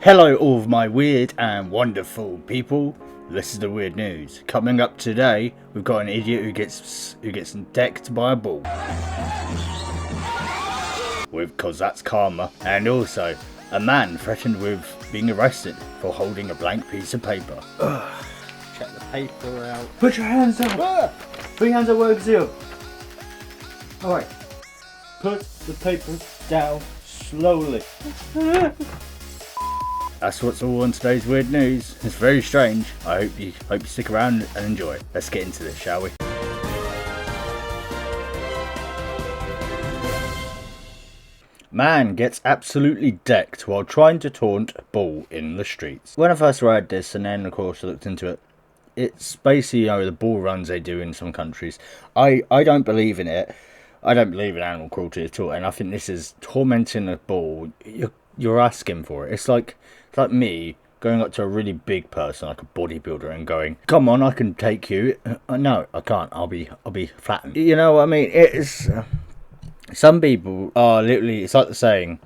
Hello all of my weird and wonderful people. This is the weird news. Coming up today, we've got an idiot who gets decked by a bull. Cause that's karma. And also, a man threatened with being arrested for holding a blank piece of paper. Check the paper out. Put your hands up! Put your hands up, work zero. Alright. Put the paper down slowly. That's what's all on today's weird news. It's very strange. I hope you stick around and enjoy it. Let's get into this, shall we? Man gets absolutely decked while trying to taunt bull in the streets. When I first read this, and then of course I looked into it, it's basically, the bull runs they do in some countries. I don't believe in it. I don't believe in animal cruelty at all, and I think this is tormenting a bull. You're asking for it. It's like me going up to a really big person, like a bodybuilder, and going, "Come on, I can take you." No, I can't. I'll be flattened. You know what I mean? It's some people are literally. It's like the saying.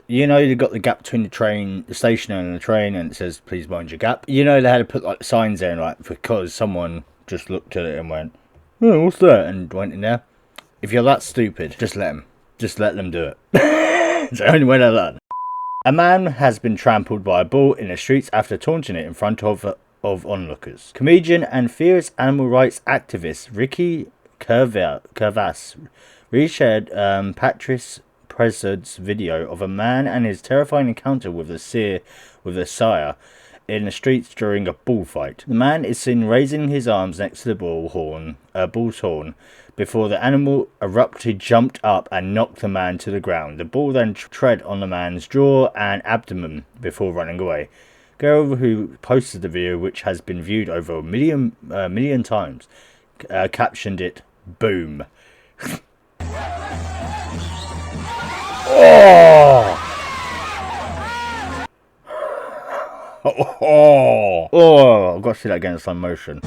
You've got the gap between the station and the train, and it says, "Please mind your gap." They had to put like signs there, like because someone just looked at it and went, "Oh, what's that?" and went in there. If you're that stupid, just let them do it. It's the only way to learn. A man has been trampled by a bull in the streets after taunting it in front of onlookers. Comedian and fierce animal rights activist Ricky Gervais reshared Patrice Presud's video of a man and his terrifying encounter with a sire in the streets during a bullfight. The man is seen raising his arms next to the bull's horn, before the animal abruptly jumped up and knocked the man to the ground. The bull then tread on the man's jaw and abdomen before running away. Girl who posted the video, which has been viewed over a million times, captioned it, "Boom." Oh, I've got to see that again in slow motion.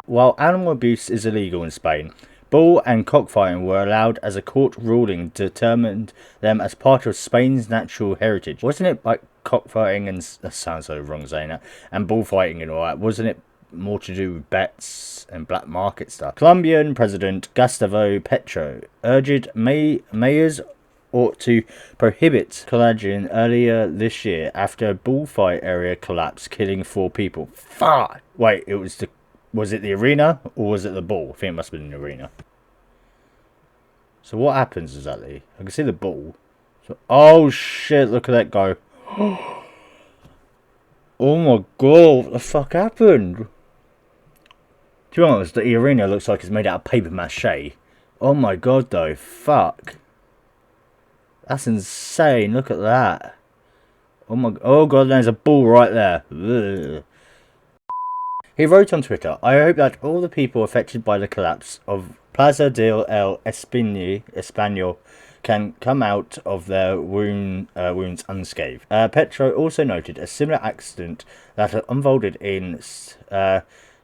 While animal abuse is illegal in Spain, bull and cockfighting were allowed as a court ruling determined them as part of Spain's natural heritage. Wasn't it like cockfighting and that sounds so wrong saying that, and bullfighting and all that? Wasn't it more to do with bets and black market stuff? Colombian President Gustavo Petro urged mayors ought to prohibit collagen earlier this year after a bullfight area collapsed, killing 4 people. Fuck! Wait, was it the arena or was it the bull? I think it must have been the arena. So what happens exactly? I can see the bull. Oh shit, look at that go. Oh my god, what the fuck happened? To be honest, the arena looks like it's made out of paper mache. Oh my god though, fuck. That's insane, look at that. Oh god, there's a bull right there. Ugh. He wrote on Twitter, "I hope that all the people affected by the collapse of Plaza del Español can come out of their wounds unscathed." Petro also noted a similar accident that unfolded in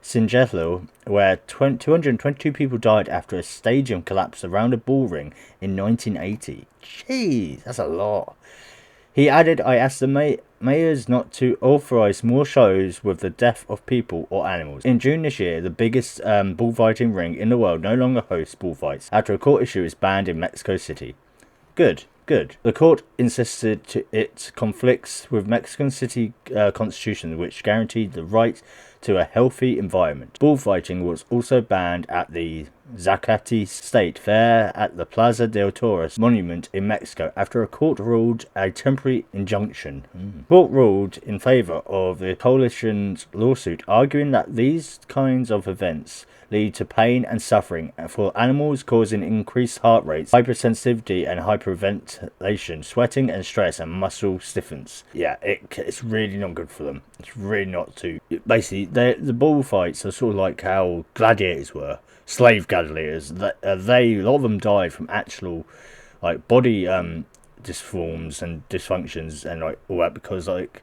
Singelo, where 222 people died after a stadium collapsed around a bull ring in 1980. Jeez, that's a lot. He added, "I asked the mayors not to authorise more shows with the death of people or animals." In June this year, the biggest bullfighting ring in the world no longer hosts bullfights after a court issue is banned in Mexico City. Good. The court insisted it conflicts with Mexican City constitution, which guaranteed the right to a healthy environment. Bullfighting was also banned at the Zacatecas State Fair at the Plaza del Toros monument in Mexico after a court ruled a temporary injunction. Court ruled in favor of the coalition's lawsuit, arguing that these kinds of events lead to pain and suffering for animals, causing increased heart rates, hypersensitivity and hyperventilation, sweating and stress, and muscle stiffness. Yeah, it's really not good for them. It's really not to. Basically, the bullfights are sort of like how gladiators were, slave gladiators. A lot of them died from actual like body dysforms and dysfunctions and like all that, because like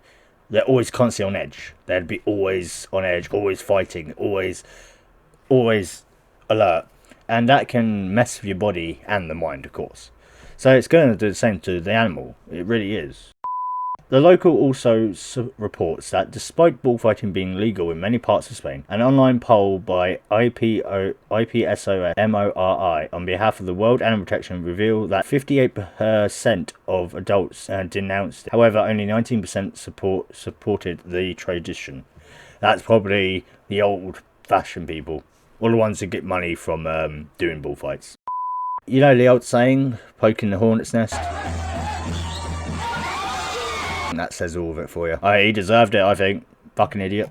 they're always constantly on edge. They'd be always on edge, always fighting, always alert, and that can mess with your body and the mind, of course. So it's going to do the same to the animal. It really is. The local also reports that despite bullfighting being legal in many parts of Spain, an online poll by IPSOS-MORI on behalf of the World Animal Protection revealed that 58% of adults denounced it. However, only 19% supported the tradition. That's probably the old-fashioned people, all the ones who get money from doing bullfights. You know the old saying, poking the hornet's nest? That says all of it for you. He deserved it, I think. Fucking idiot.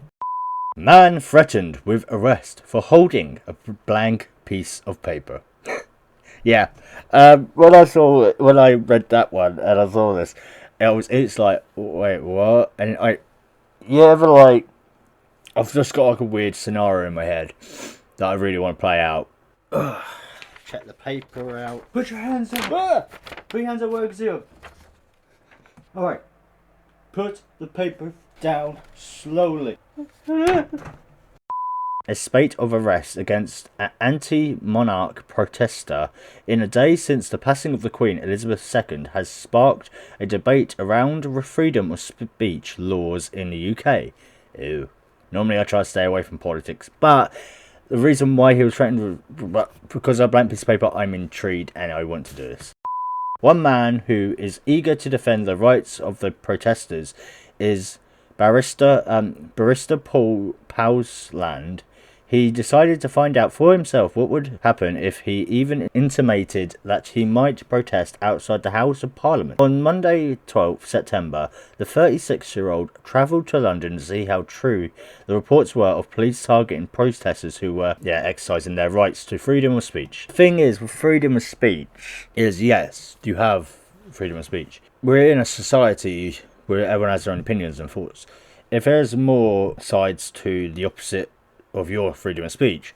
Man threatened with arrest for holding a blank piece of paper. Yeah. When I read that one and I saw this, it's like, wait, what? And you ever like, I've just got like a weird scenario in my head that I really want to play out. Check the paper out. Put your hands up. Put your hands up where I can see them. Alright. Put the paper down slowly. A spate of arrests against an anti-monarch protester in a day since the passing of the Queen Elizabeth II has sparked a debate around freedom of speech laws in the UK. Ew. Normally I try to stay away from politics, but the reason why he was threatened was because of a blank piece of paper, I'm intrigued and I want to do this. One man who is eager to defend the rights of the protesters is barrister Paul Pausland. He decided to find out for himself what would happen if he even intimated that he might protest outside the House of Parliament. On Monday, 12th September, the 36-year-old travelled to London to see how true the reports were of police targeting protesters who were, exercising their rights to freedom of speech. The thing is, with freedom of speech, is yes, you have freedom of speech. We're in a society where everyone has their own opinions and thoughts. If there's more sides to the opposite of your freedom of speech,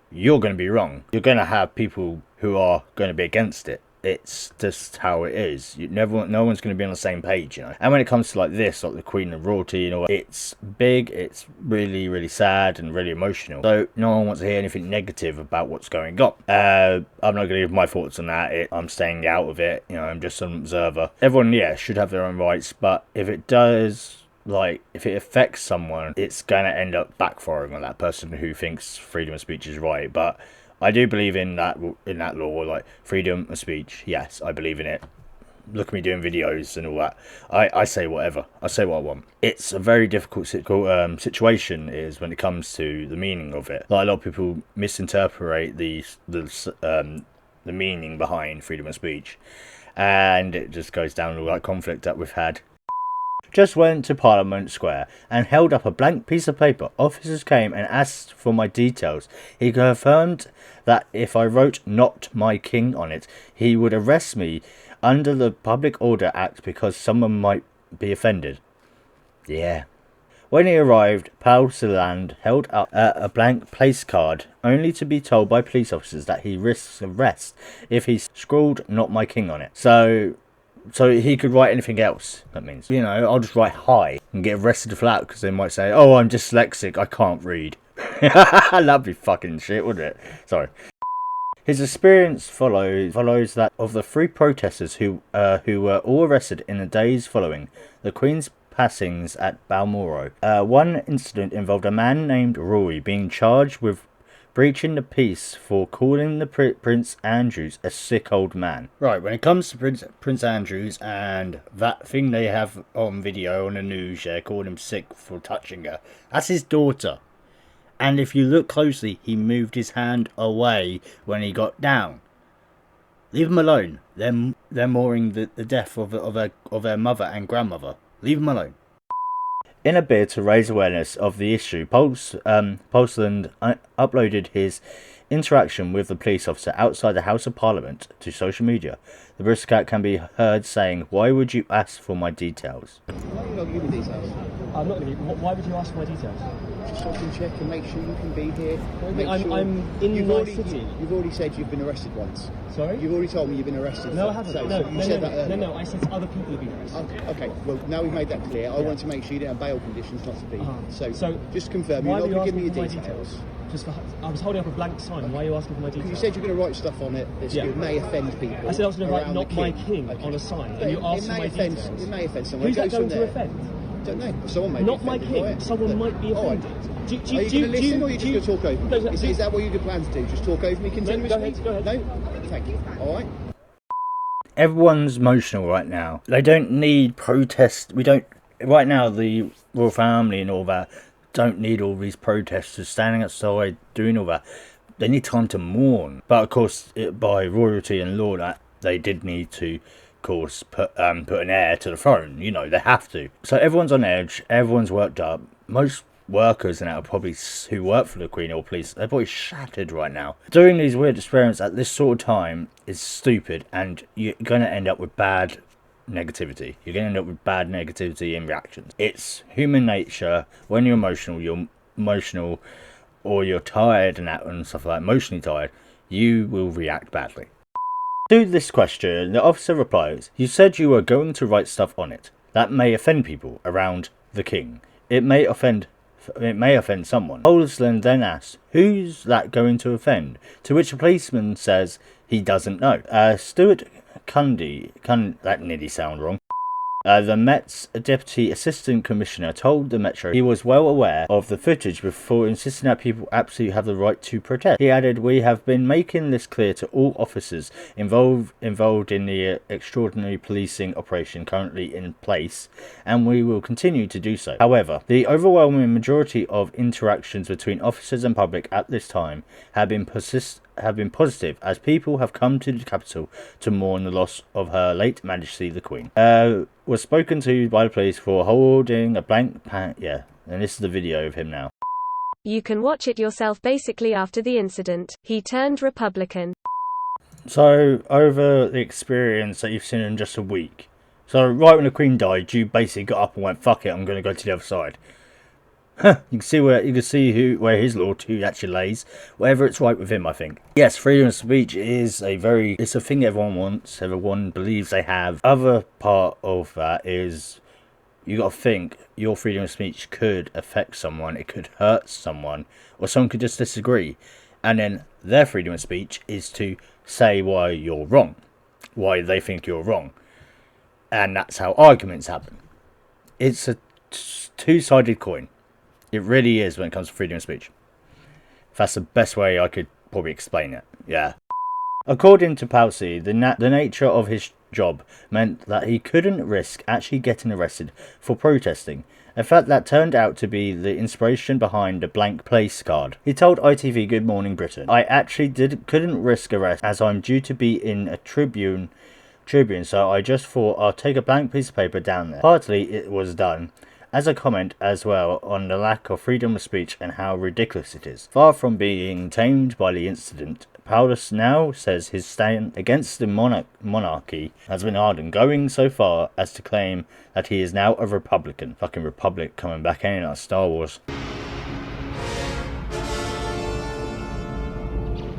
you're going to be wrong. You're going to have people who are going to be against it. It's just how it is. No one's going to be on the same page, you know. And when it comes to like this, like the Queen and royalty, you know, it's big, it's really, really sad and really emotional. So no one wants to hear anything negative about what's going on. I'm not going to give my thoughts on that. I'm staying out of it. You know, I'm just an observer. Everyone, should have their own rights, but if it does, like, if it affects someone, it's going to end up backfiring on that person who thinks freedom of speech is right. But I do believe in that law, like freedom of speech. Yes, I believe in it. Look at me doing videos and all that. I say whatever. I say what I want. It's a very difficult situation is when it comes to the meaning of it. Like a lot of people misinterpret the meaning behind freedom of speech, and it just goes down to all that conflict that we've had. Just went to Parliament Square and held up a blank piece of paper. Officers came and asked for my details. He confirmed that if I wrote "Not My King" on it, he would arrest me under the Public Order Act because someone might be offended. Yeah. When he arrived, Pausland held up a blank place card, only to be told by police officers that he risks arrest if he scrawled "Not My King" on it. So he could write anything else. That means, I'll just write "hi" and get arrested for that because they might say, "Oh, I'm dyslexic, I can't read." That'd be fucking shit, wouldn't it? Sorry. His experience follows that of the 3 protesters who were all arrested in the days following the Queen's passings at Balmoral. One incident involved a man named Roy being charged with breaching the peace for calling the Prince Andrews a sick old man. Right, when it comes to Prince Andrews and that thing they have on video on the news, calling him sick for touching her, that's his daughter. And if you look closely, he moved his hand away when he got down. Leave him alone. They're mourning the death of their mother and grandmother. Leave him alone. In a bid to raise awareness of the issue, Pausland uploaded his interaction with the police officer outside the House of Parliament to social media. The British cat can be heard saying, "Why would you ask for my details?" Why don't you give me details? I'm not going to. Why would you ask for my details? Just so I can check and make sure you can be here. I'm in my city. You've already said you've been arrested once. Sorry? You've already told me you've been arrested. No, I haven't. So you said that earlier. No, I said other people have been arrested. Okay, well, now we've made that clear. I want to make sure you didn't have bail conditions not to be here. So just confirm, you're not going to give me your details. I was holding up a blank sign. Why are you asking for my details? You said you're going to write stuff on it that may offend people. I said I was going to write "Not my king" on a sign, and you asked for my details. It may offend someone. Who's that going to offend? I don't know. Someone may be Not my offended king. by it. Someone might be offended. Are you going to listen, or are you just going to talk over me? Is that what you plan to do? Just talk over me continuously? Go ahead. No? Thank you. All right. Everyone's emotional right now. They don't need protest. Right now, the royal family and all that don't need all these protesters standing outside doing all that. They need time to mourn. But of course, by royalty and law, that they did need to, of course, put an heir to the throne. You know, they have to. So everyone's on edge. Everyone's worked up. Most workers and that are probably who work for the Queen or police, they're probably shattered right now. Doing these weird experiments at this sort of time is stupid, and you're going to end up with bad negativity. You're going to end up with bad negativity in reactions. It's human nature. When you're emotional, or you're tired and stuff like that, emotionally tired, you will react badly. To this question, the officer replies, "You said you were going to write stuff on it. That may offend people around the king. It may offend someone." Holsland then asks, "Who's that going to offend?" To which a policeman says he doesn't know. Stuart Cundy, that nearly sound wrong. The Met's Deputy Assistant Commissioner told the Metro he was well aware of the footage before insisting that people absolutely have the right to protest. He added, "We have been making this clear to all officers involved in the extraordinary policing operation currently in place, and we will continue to do so. However, the overwhelming majority of interactions between officers and public at this time have been positive, as people have come to the capital to mourn the loss of Her late Majesty the Queen." Was spoken to by the police for holding a blank pan. Yeah, and this is the video of him now. You can watch it yourself. Basically, after the incident, he turned Republican. So, over the experience that you've seen in just a week, so right when the Queen died, you basically got up and went, "Fuck it, I'm going to go to the other side." You can see where his loyalty actually lays, wherever it's right with him, I think. Yes, freedom of speech is it's a thing everyone wants, everyone believes they have. Other part of that is you got to think your freedom of speech could affect someone, it could hurt someone, or someone could just disagree, and then their freedom of speech is to say why you're wrong, why they think you're wrong, and that's how arguments happen. It's a two-sided coin. It really is when it comes to freedom of speech. That's the best way I could probably explain it. Yeah. According to Palsy, the nature of his job meant that he couldn't risk actually getting arrested for protesting. In fact, that turned out to be the inspiration behind the blank place card. He told ITV Good Morning Britain, "I actually couldn't risk arrest as I'm due to be in a Tribune, so I just thought I'll take a blank piece of paper down there." Partly it was done as a comment as well on the lack of freedom of speech and how ridiculous it is. Far from being tamed by the incident, Paulus now says his stand against the monarchy has been hardened, going so far as to claim that he is now a Republican. Fucking Republic coming back in like Star Wars.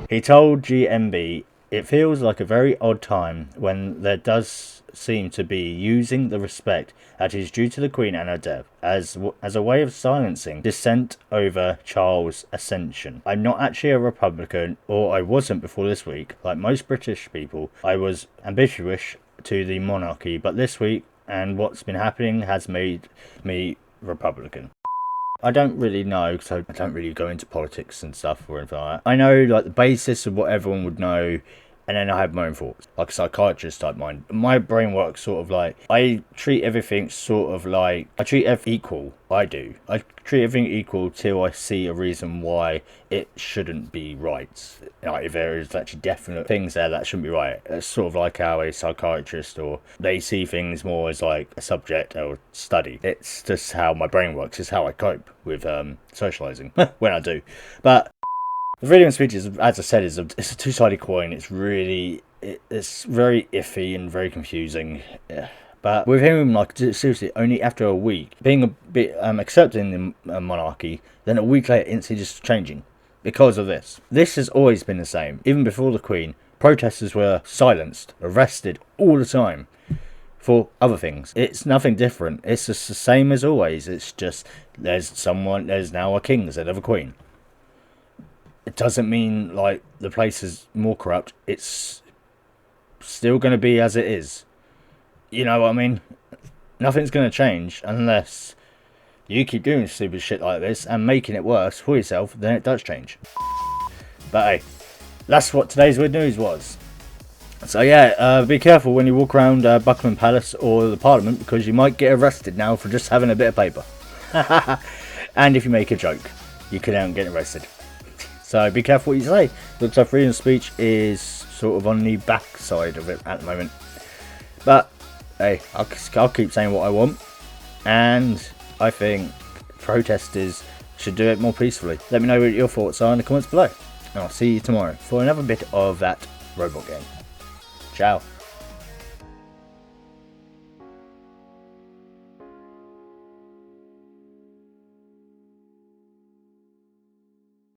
He told GMB, "It feels like a very odd time when there does seem to be using the respect that is due to the Queen and her death as a way of silencing dissent over Charles' ascension. I'm not actually a Republican, or I wasn't before this week. Like most British people, I was ambitious to the monarchy, but this week and what's been happening has made me Republican." I don't really know, because I don't really go into politics and stuff or anything like that. I know like the basis of what everyone would know, and then I have my own thoughts. Like a psychiatrist type mind. My brain works sort of like, I treat everything sort of like, I treat everything equal. I do. I treat everything equal till I see a reason why it shouldn't be right. Like if there is actually definite things there that shouldn't be right. It's sort of like how a psychiatrist, or they see things more as like a subject or study. It's just how my brain works. It's how I cope with socialising when I do. But the freedom of speech is, as I said, it's a two-sided coin. It's really, it's very iffy and very confusing. But with him, like, seriously, only after a week, being a bit accepting the monarchy, then a week later, instantly just changing because of this. This has always been the same. Even before the Queen, protesters were silenced, arrested all the time for other things. It's nothing different. It's just the same as always. It's just there's now a king instead of a queen. It doesn't mean like the place is more corrupt. It's still going to be as it is. You know what I mean? Nothing's going to change unless you keep doing stupid shit like this and making it worse for yourself. Then it does change. But hey, that's what today's weird news was. So yeah, be careful when you walk around Buckingham Palace or the Parliament, because you might get arrested now for just having a bit of paper. And if you make a joke, you could get arrested. So be careful what you say. Looks like freedom of speech is sort of on the back side of it at the moment. But hey, I'll keep saying what I want, and I think protesters should do it more peacefully. Let me know what your thoughts are in the comments below, and I'll see you tomorrow for another bit of that robot game. Ciao.